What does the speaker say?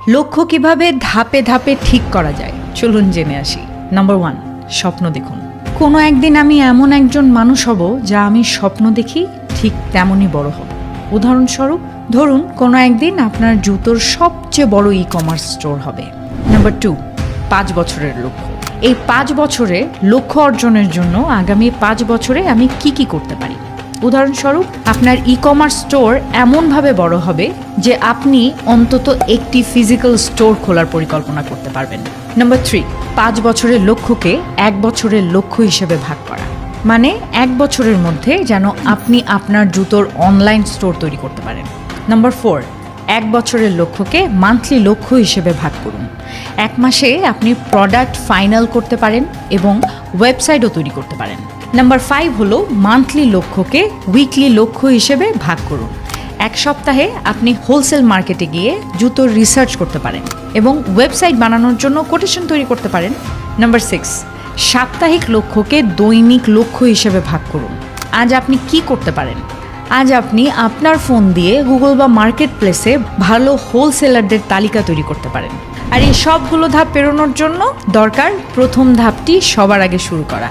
লক্ষ্য কিভাবে ধাপে ধাপে ঠিক করা যায় চলুন জেনে আসি। নাম্বার 1, স্বপ্ন দেখুন। কোনো একদিন আমি এমন একজন মানুষ হব যা আমি স্বপ্ন দেখি ঠিক তেমনই বড় হব। উদাহরণস্বরূপ ধরুন কোনো একদিন আপনার জুতোর সবচেয়ে বড় ই-কমার্স স্টোর হবে। নাম্বার 2, 5 বছরের লক্ষ্য। এই 5 বছরে লক্ষ্য অর্জনের জন্য আগামী 5 বছরে আমি কি করতে পারি। উদাহরণস্বরূপ আপনার ই-কমার্স স্টোর এমনভাবে বড় হবে যে আপনি অন্তত একটি ফিজিক্যাল স্টোর খোলার পরিকল্পনা করতে পারবেন। নাম্বার 3, 5 বছরের লক্ষ্যকে 1 বছরের লক্ষ্য হিসেবে ভাগ করা। মানে 1 বছরের মধ্যে যেন আপনি আপনার জুতোর অনলাইন স্টোর তৈরি করতে পারেন। নাম্বার 4, 1 বছরের লক্ষ্যকে মান্থলি লক্ষ্য হিসেবে ভাগ করুন। 1 মাসে আপনি প্রোডাক্ট ফাইনাল করতে পারেন এবং ওয়েবসাইটও তৈরি করতে পারেন। নাম্বার 5 হলো মান্থলি লক্ষ্যকে উইকলি লক্ষ্য হিসেবে ভাগ করুন। 1 সপ্তাহে আপনি হোলসেল মার্কেটে গিয়ে জুতোর রিসার্চ করতে পারেন এবং ওয়েবসাইট বানানোর জন্য কোটেশন তৈরি করতে পারেন। নাম্বার 6, সাপ্তাহিক লক্ষ্যকে দৈনিক লক্ষ্য হিসেবে ভাগ করুন। আজ আপনি কি করতে পারেন? আজ আপনি আপনার ফোন দিয়ে গুগল বা মার্কেট প্লেসে ভালো হোলসেলারদের তালিকা তৈরি করতে পারেন। আর এই সবগুলো ধাপ পেরোনোর জন্য দরকার প্রথম ধাপটি সবার আগে শুরু করা।